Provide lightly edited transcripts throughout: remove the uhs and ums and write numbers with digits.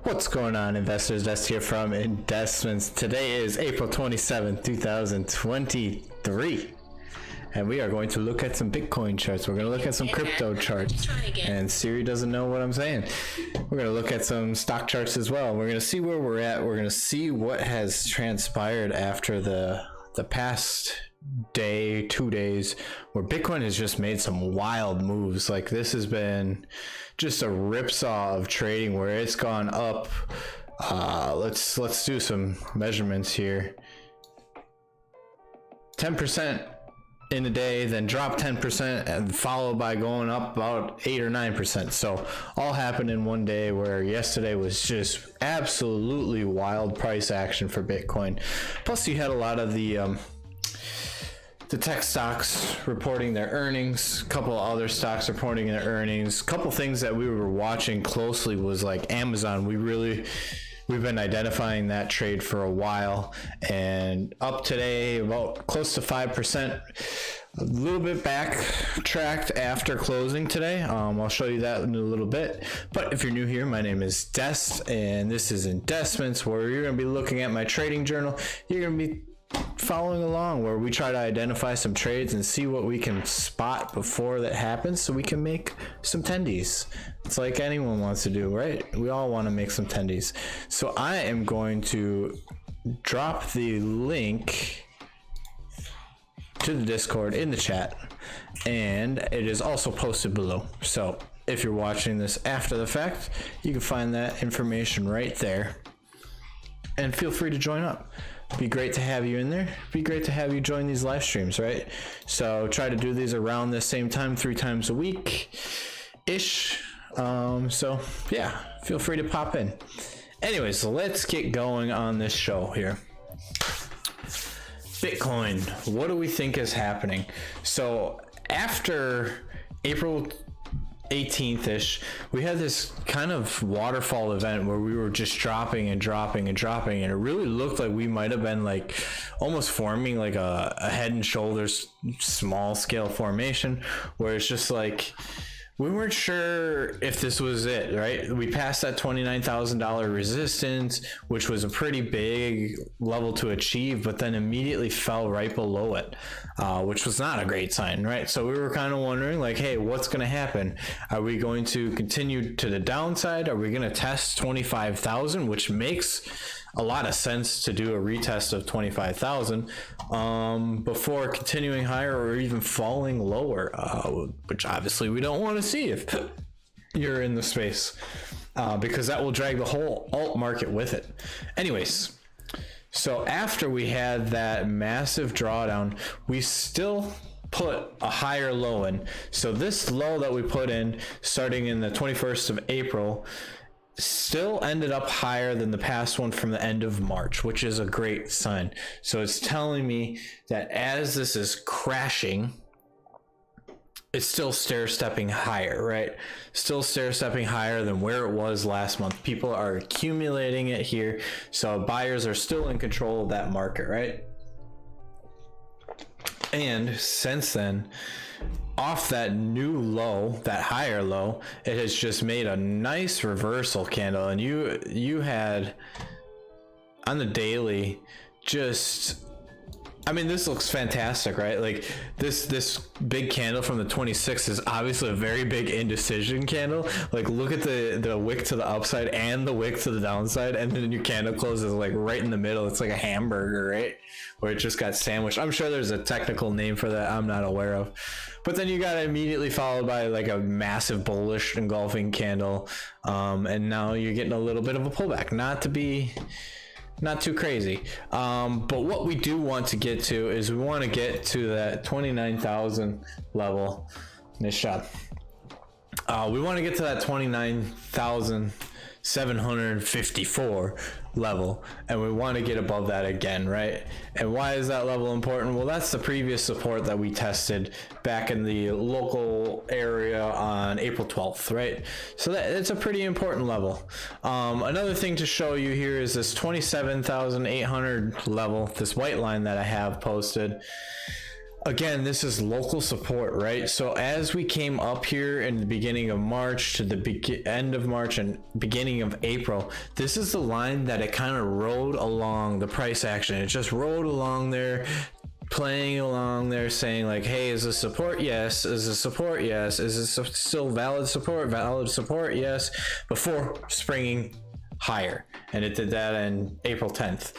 What's going on, investors? That's here from Investments. Today is April 27th, 2023. And we are going to look at some Bitcoin charts. We're going to look at some crypto charts. And Siri doesn't know what I'm saying. We're going to look at some stock charts as well. We're going to see where we're at. We're going to see what has transpired after the past day, 2 days, where Bitcoin has just made some wild moves. Like, this has been just a ripsaw of trading where it's gone up. Let's do some measurements here. 10% in a day, then drop 10%, and followed by going up about 8 or 9%. So all happened in one day, where yesterday was just absolutely wild price action for Bitcoin. Plus, you had a lot of the tech stocks reporting their earnings, a couple of other stocks reporting their earnings. A couple things that we were watching closely was like Amazon. We've been identifying that trade for a while, and up today about close to 5%, a little bit backtracked after closing today. I'll show you that in a little bit. But if you're new here, my name is Des, and this is Investments, where you're going to be looking at my trading journal. You're going to be following along, where we try to identify some trades and see what we can spot before that happens, so we can make some tendies. It's like anyone wants to do, right? We all want to make some tendies. So I am going to drop the link to the Discord in the chat, and it is also posted below. So if you're watching this after the fact, you can find that information right there, and feel free to join up. Be great to have you in there. Be great to have you join these live streams, right? So try to do these around the same time, 3 times a week ish. So yeah, feel free to pop in. Anyways, let's get going on this show here. Bitcoin, what do we think is happening? So after April 18th-ish, we had this kind of waterfall event where we were just dropping and dropping and dropping, and it really looked like we might have been like almost forming like a head and shoulders small scale formation, where it's just like we weren't sure if this was it, right? We passed that $29,000 resistance, which was a pretty big level to achieve, but then immediately fell right below it, which was not a great sign, right? So we were kind of wondering, like, hey, what's going to happen? Are we going to continue to the downside? Are we going to test 25,000, which makes a lot of sense to do a retest of 25,000 before continuing higher or even falling lower, which obviously we don't want to see if you're in the space, because that will drag the whole alt market with it. Anyways, so after we had that massive drawdown, we still put a higher low in. So this low that we put in starting in the 21st of April still ended up higher than the past one from the end of March, which is a great sign. So it's telling me that as this is crashing, it's still stair-stepping higher, right? Still stair-stepping higher than where it was last month. People are accumulating it here, so buyers are still in control of that market, right? And since then, off that new low, that higher low, it has just made a nice reversal candle. And you had on the daily, just, I mean, this looks fantastic, right? Like this big candle from the 26th is obviously a very big indecision candle. Like, look at the wick to the upside and the wick to the downside, and then your candle closes like right in the middle. It's like a hamburger, right? Where it just got sandwiched. I'm sure there's a technical name for that I'm not aware of. But then you got immediately followed by like a massive bullish engulfing candle, and now you're getting a little bit of a pullback. Not too crazy, but what we do want to get to is we want to get to that 29,000 level. Nice job. We want to get to that 29,754 level, and we want to get above that again, right? And why is that level important? Well, that's the previous support that we tested back in the local area on April 12th, right? So it's a pretty important level. Another thing to show you here is this 27,800 level, this white line that I have posted. again, this is local support, right? So as we came up here in the beginning of March to the end of March and beginning of April, this is the line that it kind of rode along the price action. It just rode along there, playing along there, saying like, hey, is this support? Yes. Is this support? Yes. Is this still valid support? Valid support? Yes. Before springing higher. And it did that on April 10th.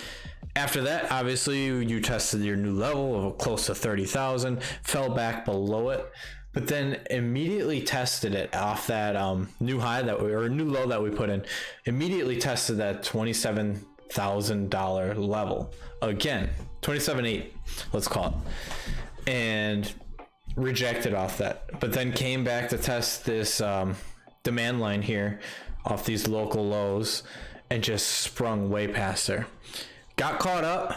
After that, obviously, you tested your new level of close to 30,000, fell back below it, but then immediately tested it off that new high new low that we put in. Immediately tested that $27,000 level again, 27.8, let's call it, and rejected off that. But then came back to test this demand line here off these local lows and just sprung way past there. Got caught up,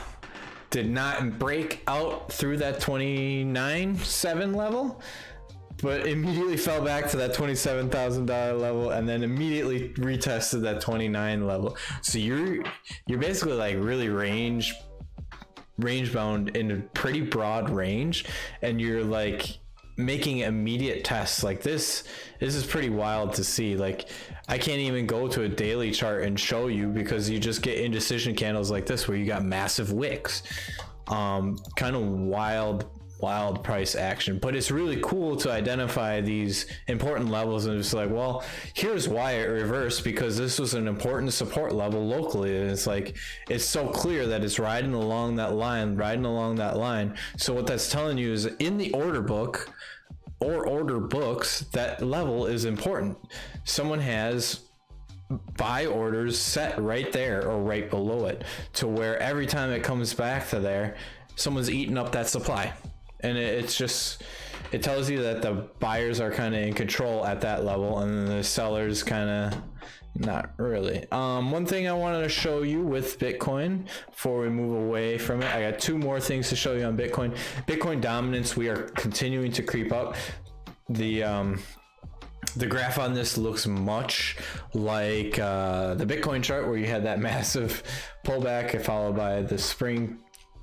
did not break out through that 29.7 level, but immediately fell back to that $27,000 level and then immediately retested that 29 level. So you're basically like really range bound in a pretty broad range, and you're like making immediate tests. Like this is pretty wild to see. Like I can't even go to a daily chart and show you, because you just get indecision candles like this where you got massive wicks. Kind of wild price action, but it's really cool to identify these important levels and just like, well, here's why it reversed, because this was an important support level locally, and it's like, it's so clear that it's riding along that line. So what that's telling you is in the order book or order books, that level is important. Someone has buy orders set right there or right below it, to where every time it comes back to there, someone's eating up that supply. And it tells you that the buyers are kind of in control at that level, and the sellers kind of not really. One thing I wanted to show you with Bitcoin before we move away from it, I got two more things to show you on Bitcoin. Bitcoin dominance, we are continuing to creep up. The graph on this looks much like the Bitcoin chart, where you had that massive pullback followed by the spring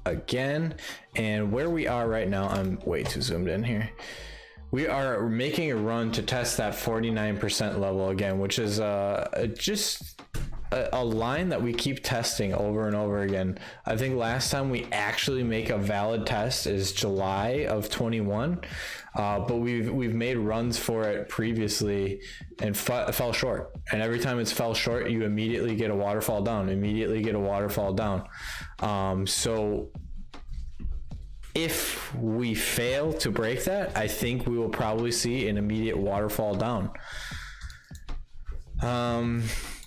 again. And where we are right now, I'm way too zoomed in here. We are making a run to test that 49% level again, which is just a line that we keep testing over and over again. I think last time we actually make a valid test is July of 21, but we've made runs for it previously and fell short. And every time it's fell short, you immediately get a waterfall down. So if we fail to break that, I think we will probably see an immediate waterfall down.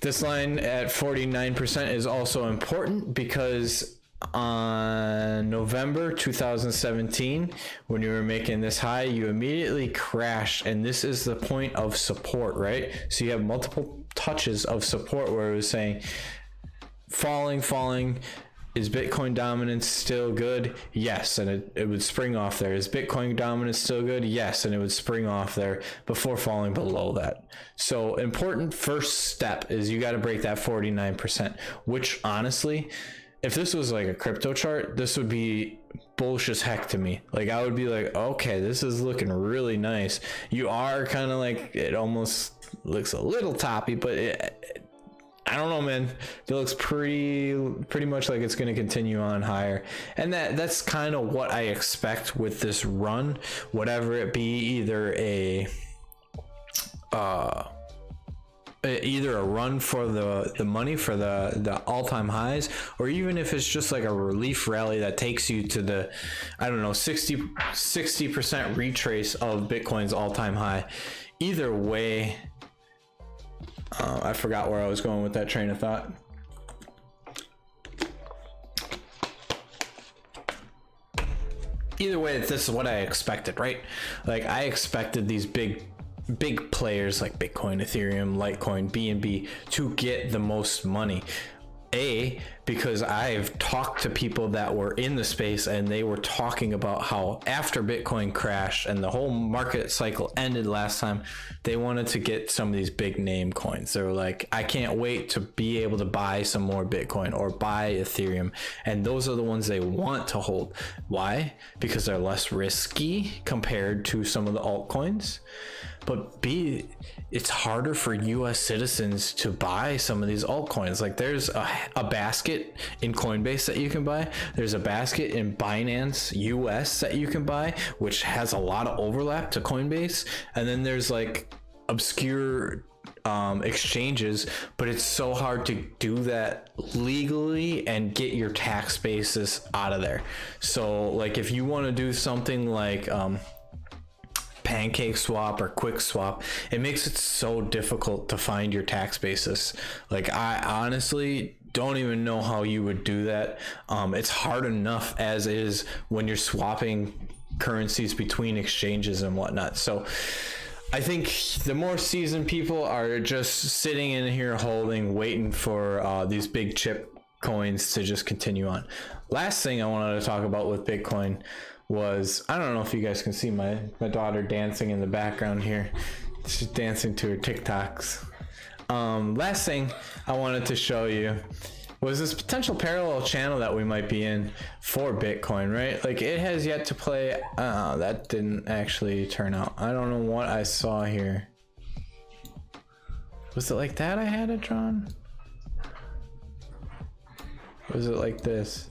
This line at 49% is also important, because on November 2017, when you were making this high, you immediately crashed, and this is the point of support, right? So you have multiple touches of support where it was saying falling. Is Bitcoin dominance still good? Yes, and it would spring off there. Is Bitcoin dominance still good? Yes, and it would spring off there before falling below that. So important first step is you got to break that 49%, which honestly, if this was like a crypto chart, this would be bullish as heck to me. Like I would be like, okay, this is looking really nice. You are kind of like, it almost looks a little toppy, but I don't know, man. It looks pretty much like it's going to continue on higher, and that's kind of what I expect with this run, whatever it be, either a run for the money for the all-time highs, or even if it's just like a relief rally that takes you to the, I don't know, 60% retrace of Bitcoin's all-time high. Either way, I forgot where I was going with that train of thought. Either way, this is what I expected, right? Like I expected these big players like Bitcoin, Ethereum, Litecoin, BNB to get the most money. Because because I've talked to people that were in the space, and they were talking about how after Bitcoin crashed and the whole market cycle ended last time, they wanted to get some of these big name coins. They were like, I can't wait to be able to buy some more Bitcoin or buy Ethereum. And those are the ones they want to hold. Why? Because they're less risky compared to some of the altcoins. But B, it's harder for US citizens to buy some of these altcoins. Like there's a basket in Coinbase that you can buy. There's a basket in Binance US that you can buy, which has a lot of overlap to Coinbase. And then there's like obscure exchanges, but it's so hard to do that legally and get your tax basis out of there. So like if you want to do something like Pancake Swap or Quick Swap, it makes it so difficult to find your tax basis. Like I honestly don't even know how you would do that. It's hard enough as is when you're swapping currencies between exchanges and whatnot. So I think the more seasoned people are just sitting in here holding, waiting for these big chip coins to just continue on. Last thing I wanted to talk about with Bitcoin was, I don't know if you guys can see my daughter dancing in the background here. She's dancing to her TikToks. Last thing I wanted to show you was this potential parallel channel that we might be in for Bitcoin, right? Like it has yet to play. That didn't actually turn out. I don't know what I saw here. Was it like that I had it drawn? Was it like this?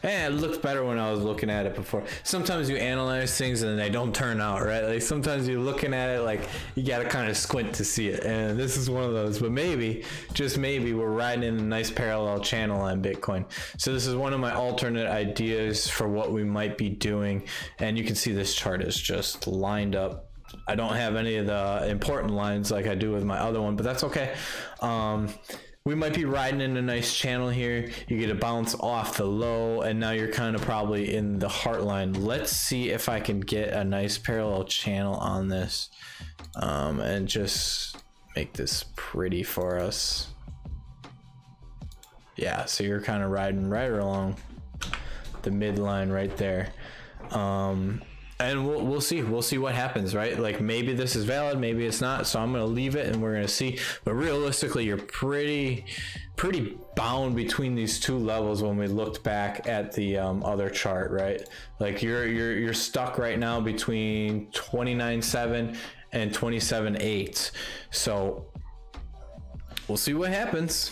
It looked better when I was looking at it before. Sometimes you analyze things and they don't turn out right. Like sometimes you're looking at it like you gotta kind of squint to see it, and this is one of those. But maybe, just maybe, we're riding in a nice parallel channel on Bitcoin. So this is one of my alternate ideas for what we might be doing, and you can see this chart is just lined up. I don't have any of the important lines like I do with my other one, but that's okay. We might be riding in a nice channel here. You get a bounce off the low, and now you're kind of probably in the heart line. Let's see if I can get a nice parallel channel on this, and just make this pretty for us. Yeah, so you're kind of riding right along the midline right there. And we'll see what happens, right? Like maybe this is valid, maybe it's not. So I'm going to leave it and we're going to see. But realistically, you're pretty bound between these two levels when we looked back at the other chart, right? Like you're stuck right now between 29.7 and 27.8. So we'll see what happens.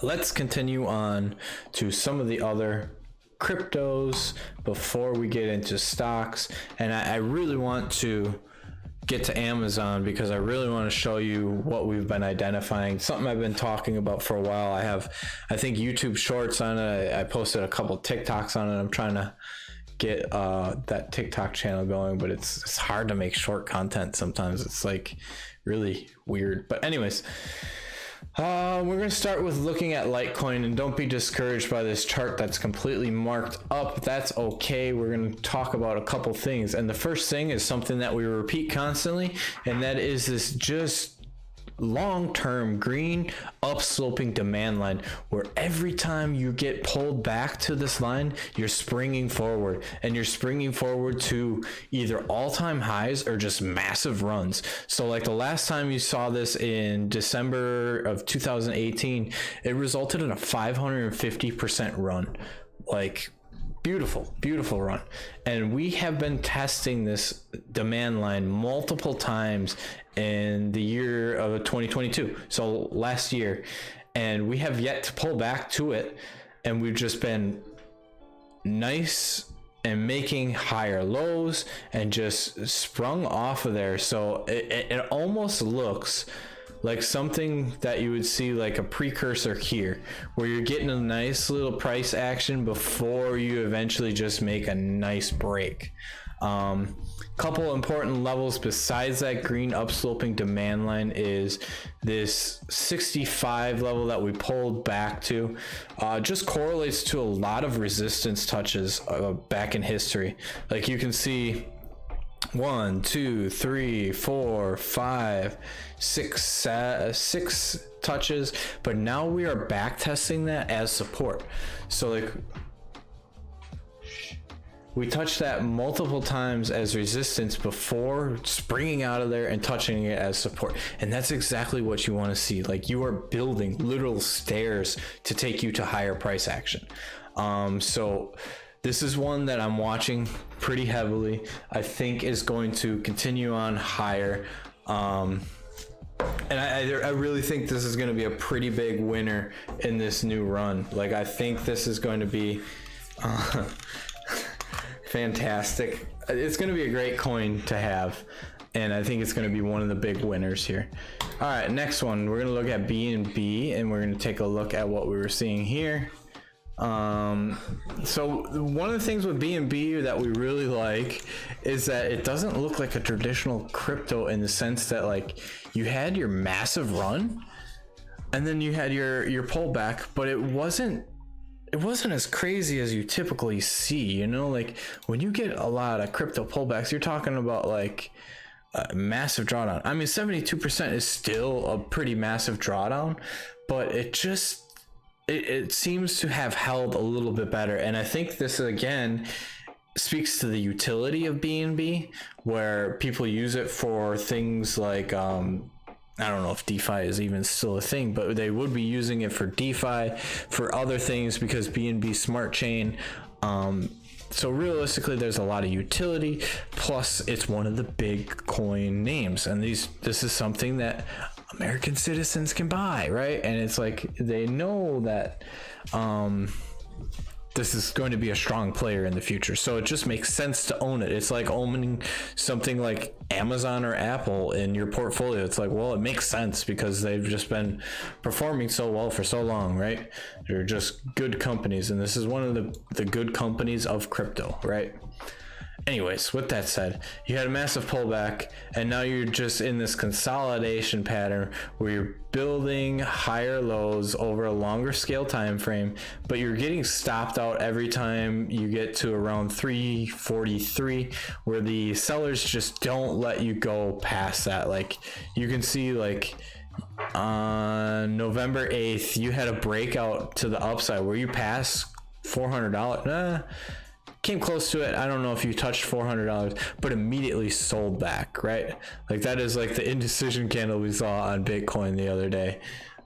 Let's continue on to some of the other cryptos before we get into stocks. And I really want to get to Amazon because I really want to show you what we've been identifying, something I've been talking about for a while. I think YouTube shorts on it. I posted a couple TikToks on it. I'm trying to get that TikTok channel going, but it's hard to make short content sometimes. It's like really weird. But anyways, we're going to start with looking at Litecoin, and don't be discouraged by this chart that's completely marked up. That's okay. We're going to talk about a couple things. And the first thing is something that we repeat constantly, and that is this just long-term green upsloping demand line, where every time you get pulled back to this line, you're springing forward, and you're springing forward to either all-time highs or just massive runs. So like the last time you saw this in December of 2018, it resulted in a 550% run. Like beautiful run. And we have been testing this demand line multiple times in the year of 2022, so last year, and we have yet to pull back to it, and we've just been nice and making higher lows and just sprung off of there. So it almost looks like something that you would see like a precursor here, where you're getting a nice little price action before you eventually just make a nice break. Couple important levels besides that green upsloping demand line is this 65 level that we pulled back to. Just correlates to a lot of resistance touches back in history. Like you can see 1, 2, 3, 4, 5, 6 touches, but now we are back testing that as support. So like we touched that multiple times as resistance before springing out of there and touching it as support. And that's exactly what you want to see. Like you are building literal stairs to take you to higher price action. So this is one that I'm watching pretty heavily. I think is going to continue on higher. And I really think this is going to be a pretty big winner in this new run. Like I think this is going to be fantastic. It's going to be a great coin to have, and I think it's going to be one of the big winners here. All right, next one, we're going to look at BNB, and we're going to take a look at what we were seeing here. So one of the things with BNB that we really like is that it doesn't look like a traditional crypto, in the sense that like you had your massive run and then you had your pullback, but it wasn't as crazy as you typically see, you know. Like when you get a lot of crypto pullbacks, you're talking about like a massive drawdown. I mean, 72% is still a pretty massive drawdown, but it seems to have held a little bit better. And I think this again speaks to the utility of BNB, where people use it for things like I don't know if DeFi is even still a thing, but they would be using it for DeFi, for other things, because BNB smart chain. So realistically, there's a lot of utility. Plus, it's one of the big coin names, and this is something that American citizens can buy, right? And it's like they know that this is going to be a strong player in the future, so it just makes sense to own it. It's like owning something like Amazon or Apple in your portfolio. It's like, well, it makes sense because they've just been performing so well for so long, right? They're just good companies, and this is one of the good companies of crypto, right? Anyways, with that said, you had a massive pullback, and now you're just in this consolidation pattern where you're building higher lows over a longer scale time frame, but you're getting stopped out every time you get to around 343, where the sellers just don't let you go past that. Like you can see, like on November 8th, you had a breakout to the upside where you passed $400. Came close to it. I don't know if you touched $400, but immediately sold back, right? Like that is like the indecision candle we saw on Bitcoin the other day,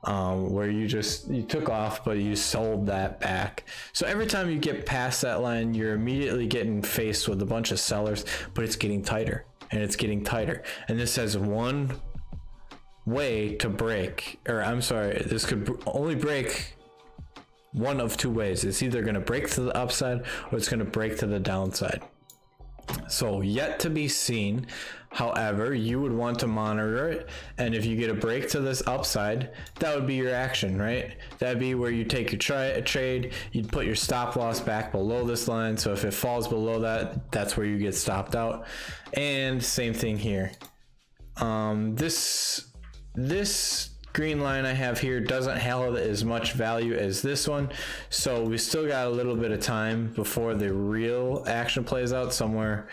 where you took off, but you sold that back. So every time you get past that line, you're immediately getting faced with a bunch of sellers, but it's getting tighter and it's getting tighter. And this has one way to break, or I'm sorry, this could only break one of two ways. It's either going to break to the upside or it's going to break to the downside. So yet to be seen. However, you would want to monitor it, and if you get a break to this upside, that would be your action, right? That'd be where you take your trade, you'd put your stop loss back below this line, so if it falls below that, that's where you get stopped out. And same thing here. This green line I have here doesn't have as much value as this one, so we still got a little bit of time before the real action plays out, somewhere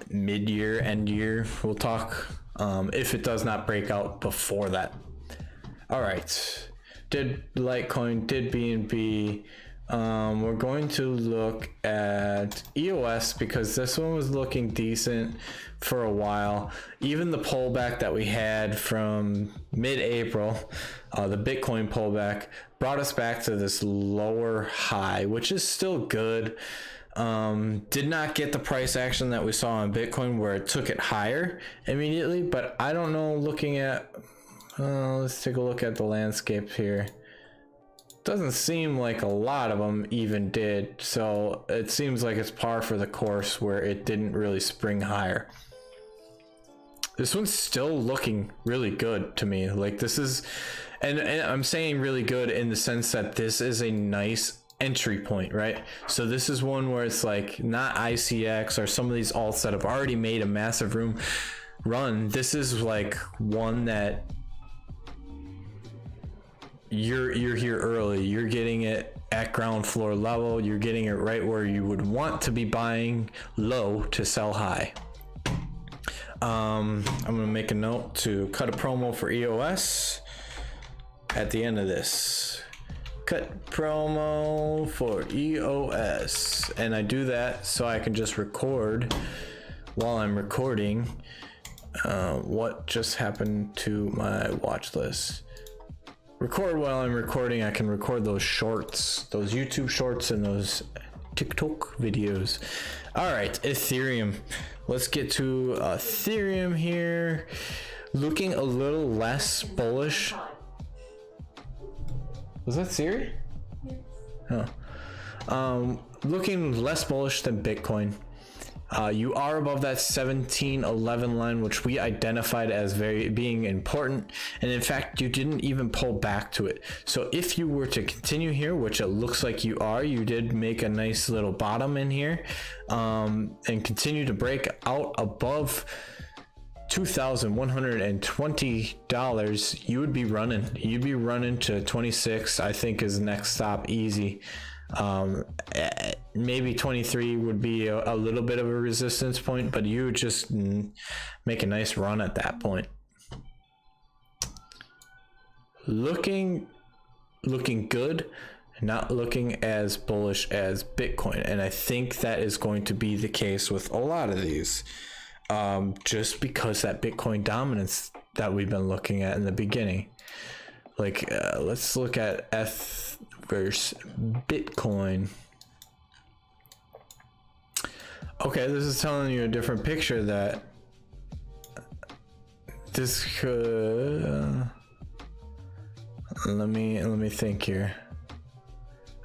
mid-year, end year. We'll talk if it does not break out before that. All right, did Litecoin, did BNB. We're going to look at EOS because this one was looking decent for a while. Even the pullback that we had from mid-April, the Bitcoin pullback, brought us back to this lower high, which is still good. Did not get the price action that we saw on Bitcoin where it took it higher immediately, but I don't know, looking at, let's take a look at the landscape here. Doesn't seem like a lot of them even did, so it seems like it's par for the course where it didn't really spring higher. This one's still looking really good to me. Like this is, and I'm saying really good in the sense that this is a nice entry point, right? So this is one where it's like not ICX or some of these alts that have already made a massive run. This is like one that you're here early, you're getting it at ground floor level. You're getting it right where you would want to be buying low to sell high. I'm gonna make a note to cut a promo for EOS at the end of this. Cut promo for EOS, and I do that so I can just record while I'm recording what just happened to my watch list. Record while I'm recording. I can record those shorts, those YouTube shorts, and those TikTok videos. All right, Ethereum. Let's get to Ethereum here. Looking a little less bullish. Was that Siri? Yes. Oh. Looking less bullish than Bitcoin. You are above that 1711 line, which we identified as being important, and in fact you didn't even pull back to it. So if you were to continue here, which it looks like you are, you did make a nice little bottom in here, and continue to break out above $2,120, you would be running. You'd be running to 26, I think, is next stop easy. Maybe 23 would be a little bit of a resistance point, but you would just make a nice run at that point. Looking good, not looking as bullish as Bitcoin, and I think that is going to be the case with a lot of these, just because that Bitcoin dominance that we've been looking at in the beginning. Like, let's look at ETH versus Bitcoin. Okay, this is telling you a different picture that this could, let me think here.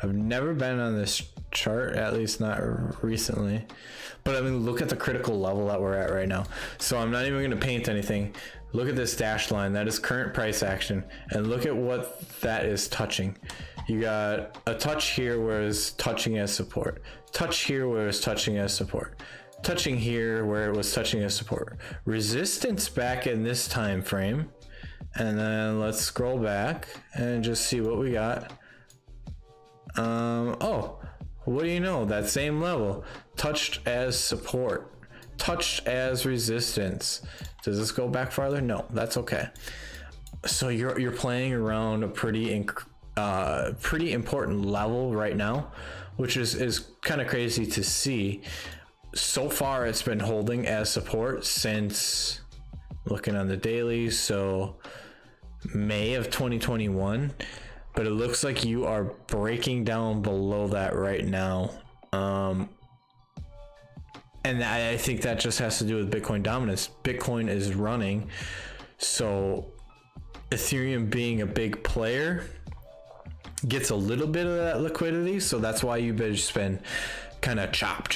I've never been on this chart, at least not recently, but I mean, look at the critical level that we're at right now. So I'm not even going to paint anything. Look at this dashed line. That is current price action, and look at what that is touching. You got a touch here where it's touching as support, touch here where it's touching as support, touching here where it was touching as support, resistance back in this time frame, and then let's scroll back and just see what we got. Oh, what do you know, that same level touched as support, touched as resistance. Does this go back farther? No, that's okay. So you're playing around a pretty important level right now, which is kind of crazy to see. So far it's been holding as support since, looking on the daily, so May of 2021, but it looks like you are breaking down below that right now. And I think that just has to do with Bitcoin dominance. Bitcoin is running, so Ethereum being a big player gets a little bit of that liquidity, so that's why you've just been kind of chop,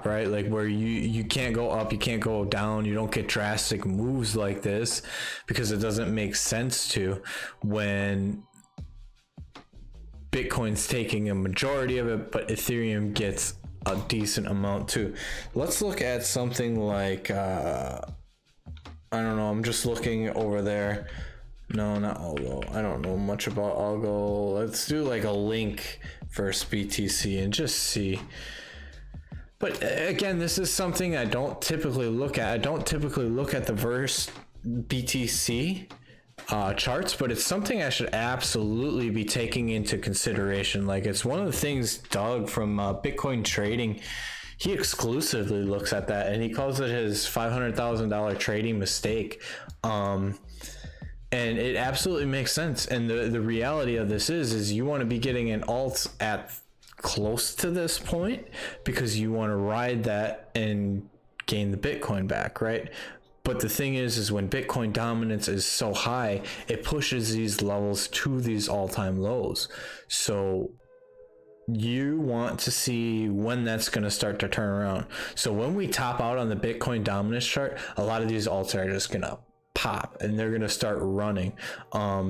right? Like where you can't go up, you can't go down, you don't get drastic moves like this because it doesn't make sense to, when Bitcoin's taking a majority of it, but Ethereum gets a decent amount too. Let's look at something like I don't know, I'm just looking over there. No, not Algo. I don't know much about Algo. Let's do like a link versus BTC and just see. But again, this is something I don't typically look at. I don't typically look at the versus BTC charts, but it's something I should absolutely be taking into consideration. Like, it's one of the things Doug from Bitcoin Trading, he exclusively looks at that, and he calls it his $500,000 trading mistake. And it absolutely makes sense. And the reality of this is you want to be getting an alt at close to this point because you want to ride that and gain the Bitcoin back, right? But the thing is when Bitcoin dominance is so high, it pushes these levels to these all-time lows. So you want to see when that's going to start to turn around. So when we top out on the Bitcoin dominance chart, a lot of these alts are just going to pop and they're going to start running.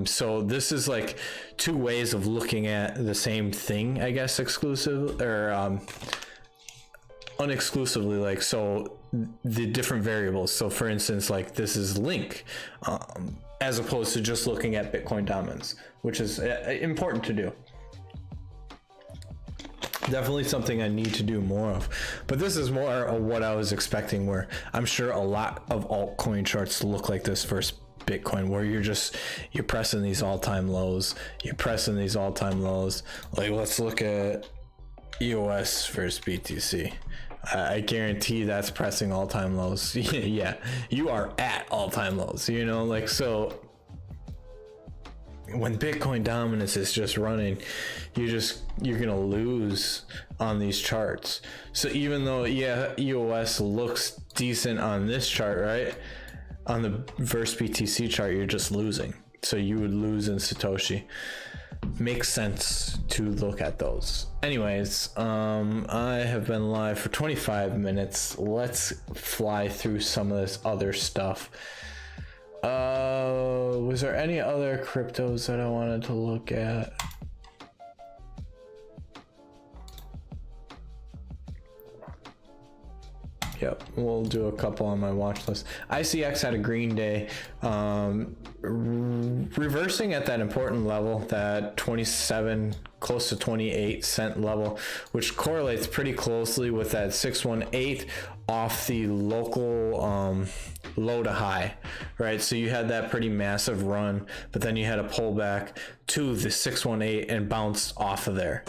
So this is like two ways of looking at the same thing, I guess, exclusive or unexclusively. Like, so the different variables. So for instance, like this is link, as opposed to just looking at Bitcoin dominance, which is important to do. Definitely something I need to do more of, but this is more of what I was expecting, where I'm sure a lot of altcoin charts look like this versus Bitcoin, where you're pressing these all-time lows, like let's look at EOS versus BTC. I guarantee that's pressing all-time lows. Yeah, you are at all-time lows, you know, like, so when Bitcoin dominance is just running, you're gonna lose on these charts. So even though, yeah, EOS looks decent on this chart, right, on the versus BTC chart, you're just losing. So you would lose in Satoshi. Makes sense to look at those. Anyways, I have been live for 25 minutes. Let's fly through some of this other stuff. Was there any other cryptos that I wanted to look at? Yep, we'll do a couple on my watch list. ICX had a green day, reversing at that important level, that 27, close to 28 cent level, which correlates pretty closely with that 618 off the local low to high, right? So you had that pretty massive run, but then you had a pullback to the 618 and bounced off of there.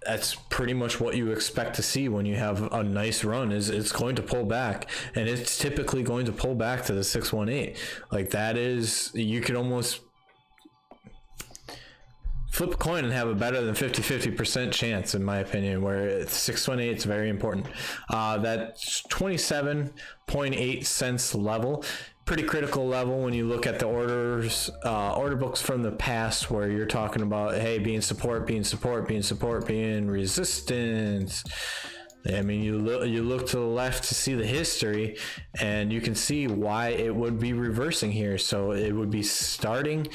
That's pretty much what you expect to see when you have a nice run. Is it's going to pull back, and it's typically going to pull back to the 618. Like, that is, you could almost flip a coin and have a better than 50% chance, in my opinion, where 618 is very important. That 27.8 cents level, pretty critical level when you look at the order books from the past, where you're talking about, hey, being support, being resistance. I mean, you look to the left to see the history, and you can see why it would be reversing here. So it would be starting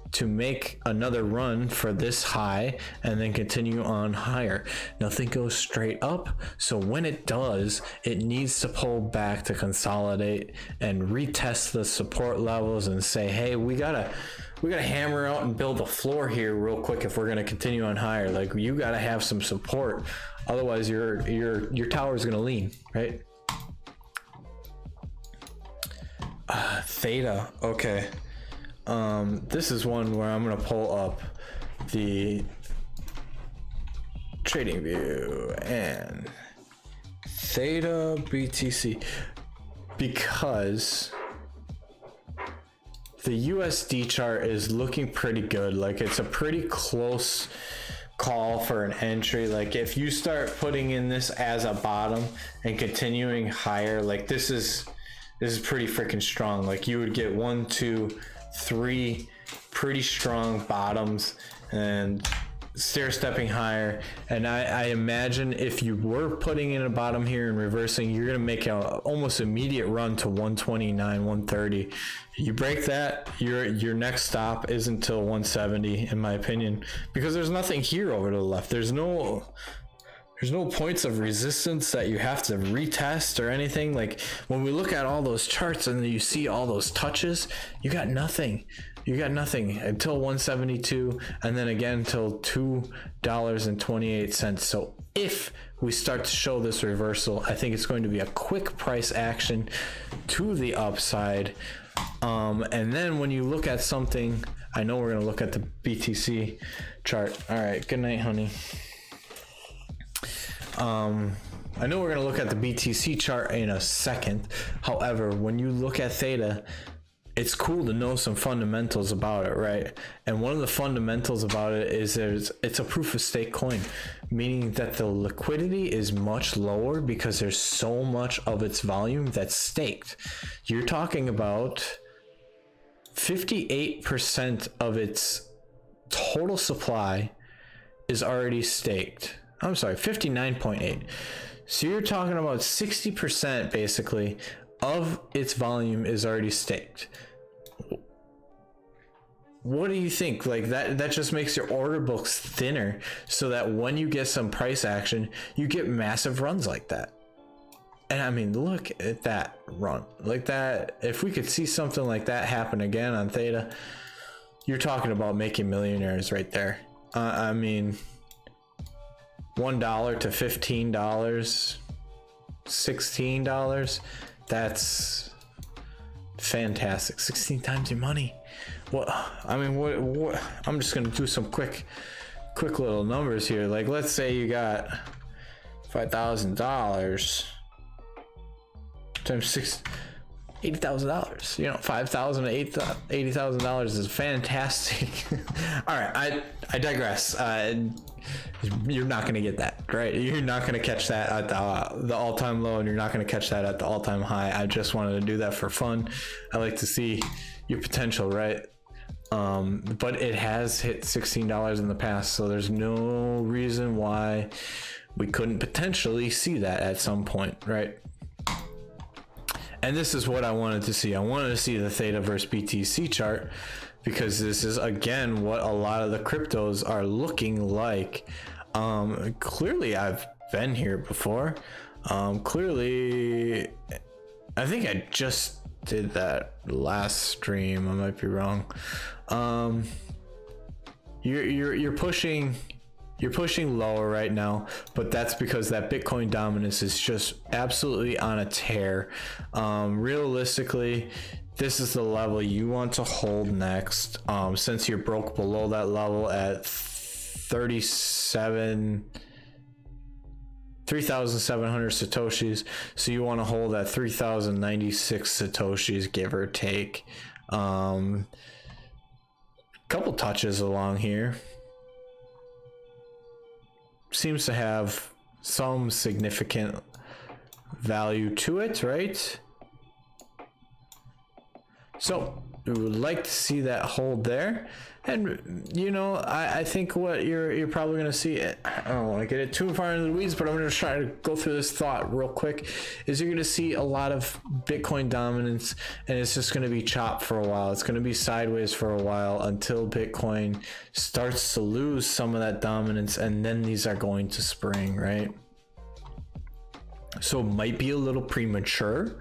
to make another run for this high and then continue on higher. Nothing goes straight up, so when it does, it needs to pull back to consolidate and retest the support levels and say, hey, we gotta hammer out and build a floor here real quick if we're gonna continue on higher. Like, you gotta have some support, otherwise your tower is gonna lean, right? Theta, okay. This is one where I'm gonna pull up the trading view and Theta BTC, because the USD chart is looking pretty good. Like, it's a pretty close call for an entry. Like, if you start putting in this as a bottom and continuing higher, like, this is pretty freaking strong. Like, you would get 1, 2, 3 pretty strong bottoms and stair stepping higher. And I imagine if you were putting in a bottom here and reversing, you're going to make an almost immediate run to 129, 130. You break that, your next stop isn't until 170, in my opinion, because there's nothing here over to the left. There's no points of resistance that you have to retest or anything. Like, when we look at all those charts and you see all those touches, you got nothing until 172, and then again until $2.28. So if we start to show this reversal, I think it's going to be a quick price action to the upside. And then when you look at something, I know we're going to look at the BTC chart. All right, good night, honey. I know we're going to look at the BTC chart in a second. However, when you look at Theta, it's cool to know some fundamentals about it, right? And one of the fundamentals about it is it's a proof of stake coin, meaning that the liquidity is much lower because there's so much of its volume that's staked. You're talking about 58% of its total supply is already staked. I'm sorry, 59.8. So you're talking about 60% basically of its volume is already staked. What do you think? Like, that just makes your order books thinner, so that when you get some price action, you get massive runs like that. And I mean, look at that run like that. If we could see something like that happen again on Theta, you're talking about making millionaires right there. I mean, $1 to $15, $16. That's fantastic. 16 times your money. What I'm just gonna do some quick little numbers here. Like, let's say you got $5,000 times $80,000. You know, $5,000 to $80,000 is fantastic. All right, I digress. You're not going to get that, right? You're not going to catch that at the all-time low, and you're not going to catch that at the all-time high. I just wanted to do that for fun. I like to see your potential, right? But it has hit $16 in the past, so there's no reason why we couldn't potentially see that at some point, right? And this is what I wanted to see. I wanted to see the Theta versus BTC chart, because this is, again, what a lot of the cryptos are looking like. Clearly, I've been here before. Clearly, I think I just did that last stream. I might be wrong. You're pushing lower right now, but that's because that Bitcoin dominance is just absolutely on a tear. Realistically, this is the level you want to hold next, since you're broke below that level at 3,700 satoshis. So you want to hold at 3,096 satoshis, give or take. Couple touches along here. Seems to have some significant value to it, right? So we would like to see that hold there. And you know, I think what you're probably going to see, I don't want to get it too far into the weeds, but I'm going to try to go through this thought real quick, is you're going to see a lot of Bitcoin dominance, and it's just going to be chopped for a while. It's going to be sideways for a while until Bitcoin starts to lose some of that dominance, and then these are going to spring, right? So it might be a little premature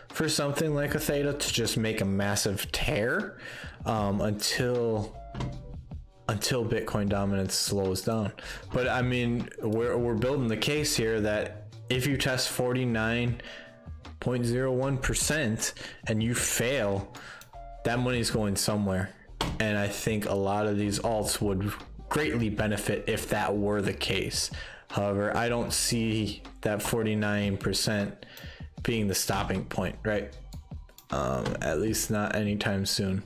for something like a Theta to just make a massive tear until Bitcoin dominance slows down. But I mean, we're building the case here that if you test 49.01% and you fail, that money's going somewhere. And I think a lot of these alts would greatly benefit if that were the case. However, I don't see that 49% being the stopping point, right? At least not anytime soon.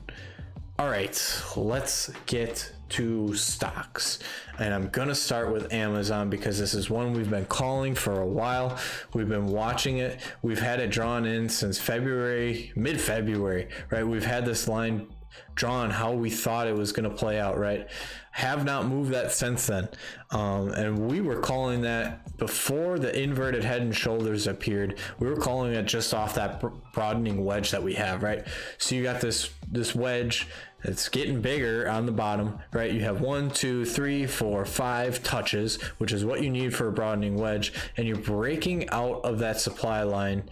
All right, let's get to stocks, and I'm gonna start with Amazon because this is one we've been calling for a while. We've been watching it. We've had it drawn in since February, mid-February, right? We've had this line drawn how we thought it was going to play out, right? Have not moved that since then. And we were calling that before the inverted head and shoulders appeared. We were calling it just off that broadening wedge that we have, right? So you got this wedge that's getting bigger on the bottom, right? You have 1, 2, 3, 4, 5 touches, which is what you need for a broadening wedge, and you're breaking out of that supply line,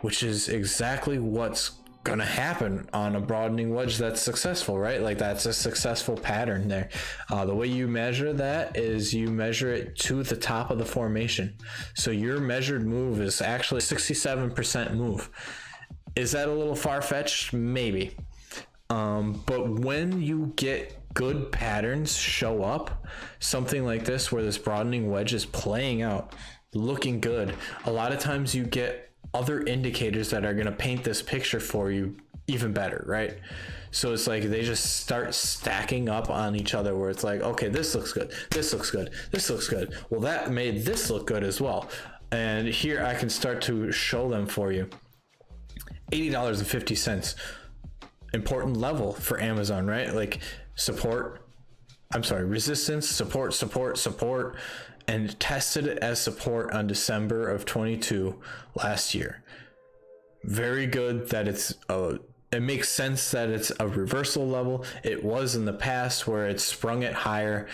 which is exactly what's gonna happen on a broadening wedge that's successful, right? Like, that's a successful pattern there. The way you measure that is you measure it to the top of the formation. So your measured move is actually 67% move. Is that a little far-fetched? Maybe. But when you get good patterns show up, something like this where this broadening wedge is playing out, looking good, a lot of times you get other indicators that are going to paint this picture for you even better, right? So it's like they just start stacking up on each other where it's like, okay, this looks good, this looks good, this looks good, well, that made this look good as well. And here I can start to show them for you. $80.50, important level for Amazon, right? Like resistance, support, and tested it as support on December of 22 last year. Very good that it makes sense that it's a reversal level. It was in the past where it sprung it higher.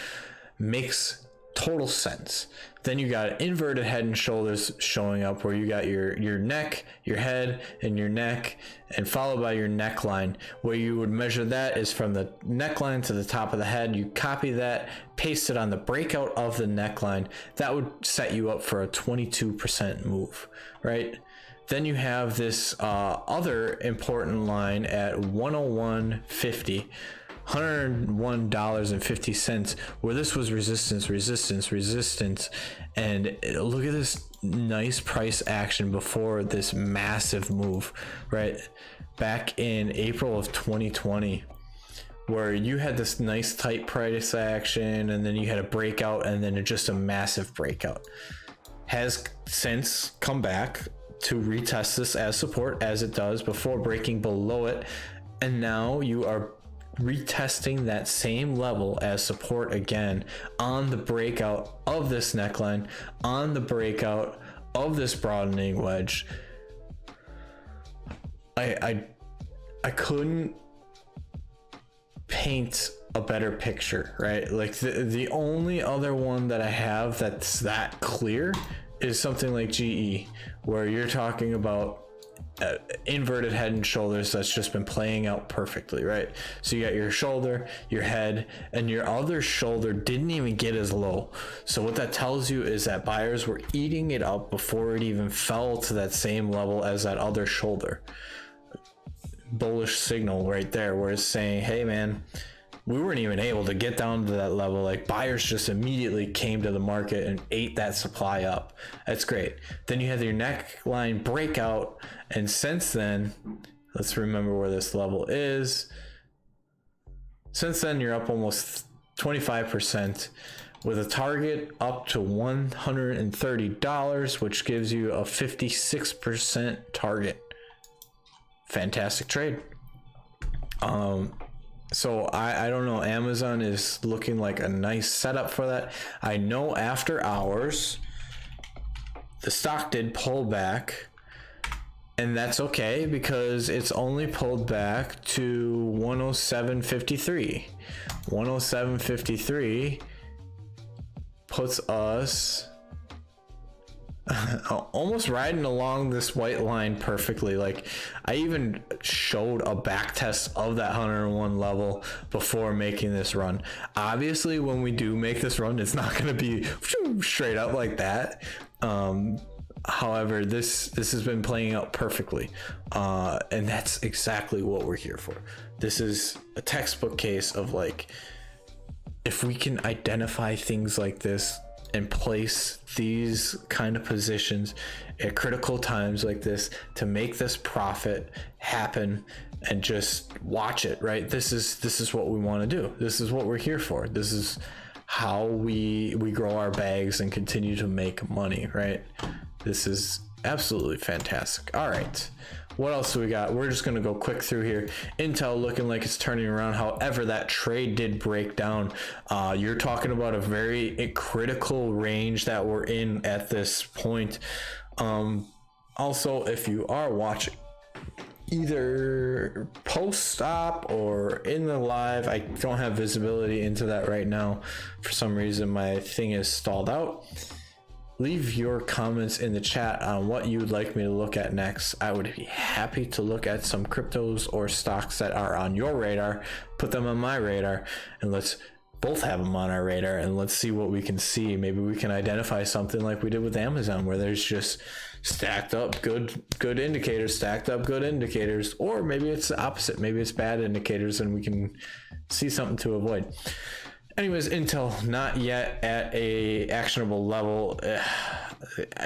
Makes total sense Then you got inverted head and shoulders showing up, where you got your neck, your head, and your neck, and followed by your neckline. Where you would measure that is from the neckline to the top of the head. You copy that, paste it on the breakout of the neckline. That would set you up for a 22% move, right? Then you have this other important line at 101.50. $101.50, where this was resistance, and look at this nice price action before this massive move, right? Back in April of 2020, where you had this nice tight price action, and then you had a breakout, and then just a massive breakout. Has since come back to retest this as support, as it does, before breaking below it, and now you are retesting that same level as support again on the breakout of this neckline, on the breakout of this broadening wedge. I couldn't paint a better picture, right? Like the only other one that I have that's that clear is something like GE, where you're talking about inverted head and shoulders that's just been playing out perfectly, right? So you got your shoulder, your head, and your other shoulder didn't even get as low. So what that tells you is that buyers were eating it up before it even fell to that same level as that other shoulder. Bullish signal right there, where it's saying, hey man, we weren't even able to get down to that level. Like, buyers just immediately came to the market and ate that supply up. That's great. Then you have your neckline breakout, and since then, let's remember where this level is. Since then, you're up almost 25%, with a target up to $130, which gives you a 56% target. Fantastic trade. So I don't know, Amazon is looking like a nice setup for that. I know after hours the stock did pull back, and that's okay because it's only pulled back to 107.53. 107.53 puts us almost riding along this white line perfectly. Like, I even showed a back test of that 101 level before making this run. Obviously, when we do make this run, it's not going to be straight up like that. However, this has been playing out perfectly, and that's exactly what we're here for. This is a textbook case of, like, if we can identify things like this and place these kind of positions at critical times like this to make this profit happen, and just watch it, right? This is what we want to do. This is what we're here for. This is how we grow our bags and continue to make money, right? This is absolutely fantastic. All right, what else do we got? We're just going to go quick through here. Intel looking like it's turning around. However, that trade did break down. You're talking about a very critical range that we're in at this point. Also, if you are watching either post-stop or in the live, I don't have visibility into that right now. For some reason, my thing is stalled out. Leave your comments in the chat on what you would like me to look at next. I would be happy to look at some cryptos or stocks that are on your radar, put them on my radar, and let's both have them on our radar, and let's see what we can see. Maybe we can identify something like we did with Amazon, where there's just stacked up good indicators, stacked up good indicators, or maybe it's the opposite. Maybe it's bad indicators and we can see something to avoid. Anyways, Intel not yet at a actionable level.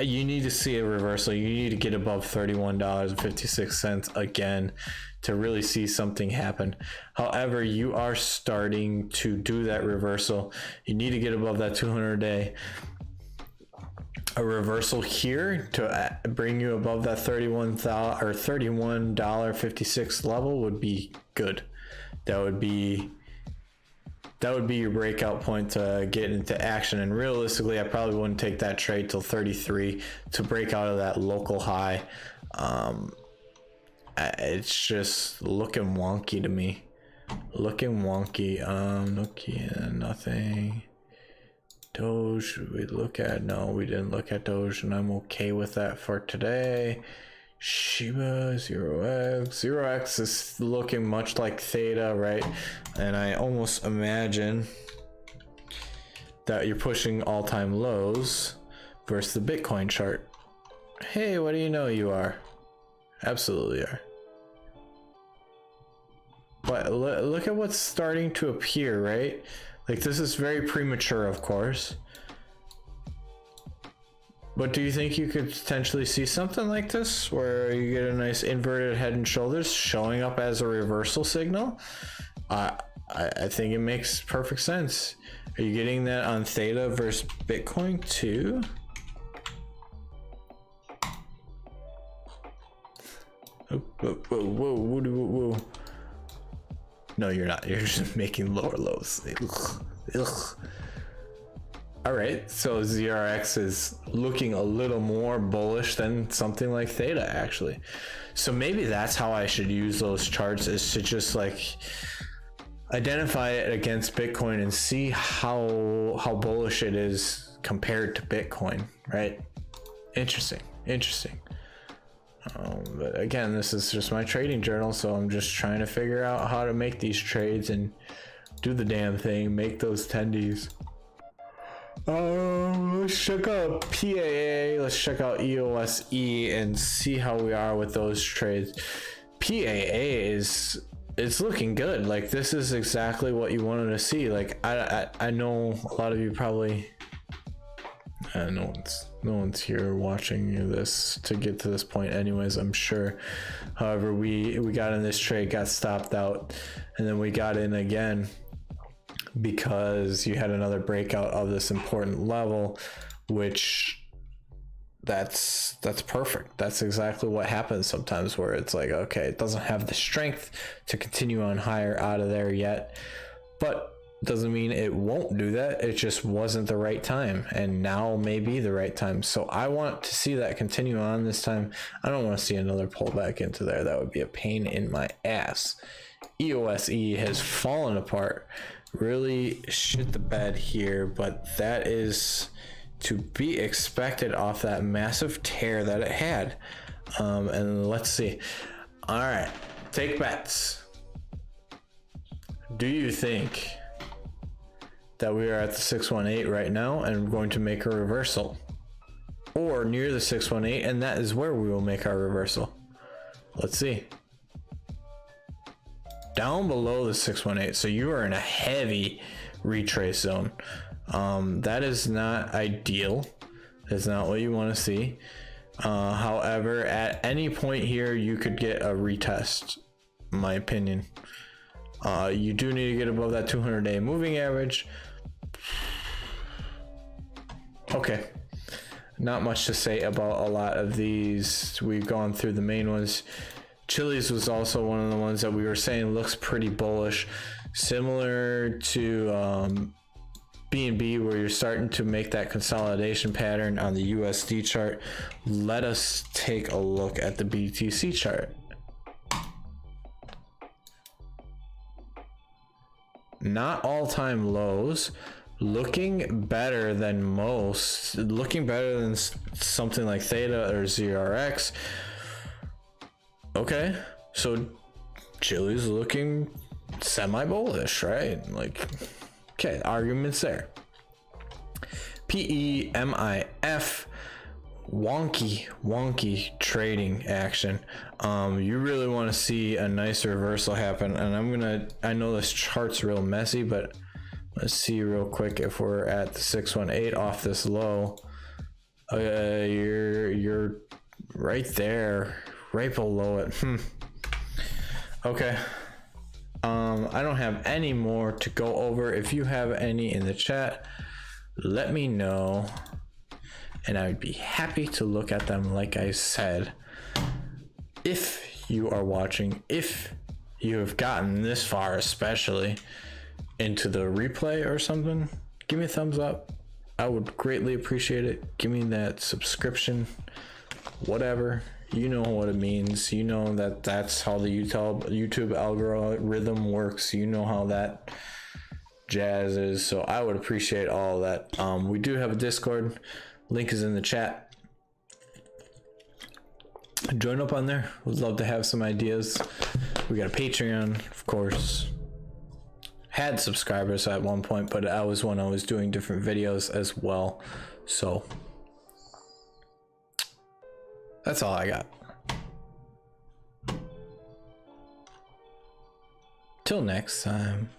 You need to see a reversal. You need to get above $31.56 again to really see something happen. However, you are starting to do that reversal. You need to get above that 200-day. A reversal here to bring you above that $31.56 level would be good. That would be your breakout point to get into action. And realistically, I probably wouldn't take that trade till 33 to break out of that local high. It's just looking wonky to me. Looking wonky. Nokia, nothing. Doge, should we look at? No, we didn't look at Doge, and I'm okay with that for today. Shiba, 0x. 0x is looking much like Theta, right? And I almost imagine that you're pushing all-time lows versus the Bitcoin chart. Hey, what do you know you are? Absolutely are. But look at what's starting to appear, right? Like, this is very premature, of course. But do you think you could potentially see something like this where you get a nice inverted head and shoulders showing up as a reversal signal? I think it makes perfect sense. Are you getting that on Theta versus Bitcoin too? Whoa. No, you're not. You're just making lower lows. Ugh. All right, so ZRX is looking a little more bullish than something like Theta, actually. So maybe that's how I should use those charts, is to just like identify it against Bitcoin and see how bullish it is compared to Bitcoin, right? Interesting. But again, this is just my trading journal, so I'm just trying to figure out how to make these trades and do the damn thing, make those tendies. Let's check out PAA, let's check out EOSE and see how we are with those trades. PAA it's looking good. Like, this is exactly what you wanted to see. Like, I know a lot of you probably, no one's here watching this to get to this point anyways, I'm sure. However, we got in this trade, got stopped out, and then we got in again because you had another breakout of this important level, which that's perfect. That's exactly what happens sometimes, where it's like, okay, it doesn't have the strength to continue on higher out of there yet, but doesn't mean it won't do that. It just wasn't the right time, and now may be the right time. So I want to see that continue on this time. I don't want to see another pullback into there. That would be a pain in my ass. EOSE has fallen apart, really shit the bed here, but that is to be expected off that massive tear that it had. And let's see. All right, take bets. Do you think that we are at the 618 right now and we're going to make a reversal, or near the 618, and that is where we will make our reversal? Let's see. Down below the 618, so you are in a heavy retrace zone. That is not ideal. That's not what you want to see. However, at any point here, you could get a retest, in my opinion. You do need to get above that 200-day moving average. Okay, not much to say about a lot of these. We've gone through the main ones. Chili's was also one of the ones that we were saying looks pretty bullish, similar to BNB, where you're starting to make that consolidation pattern on the USD chart. Let us take a look at the BTC chart. Not all-time lows, looking better than most, looking better than something like Theta or ZRX. Okay, so Chili's looking semi-bullish, right? Like, okay, arguments there. PEMIF, wonky trading action. You really want to see a nice reversal happen, and I know this chart's real messy, but let's see real quick if we're at the 618 off this low. You're right there, right below it. Okay. I don't have any more to go over. If you have any in the chat, let me know, and I would be happy to look at them. Like I said, if you are watching, if you have gotten this far, especially into the replay or something, give me a thumbs up. I would greatly appreciate it. Give me that subscription, whatever. You know what it means. You know that that's how the YouTube algorithm works. You know how that jazz is. So I would appreciate all of that. We do have a Discord, link is in the chat. Join up on there. Would love to have some ideas. We got a Patreon, of course. Had subscribers at one point, but I was when I was doing different videos as well. So that's all I got. Till next time.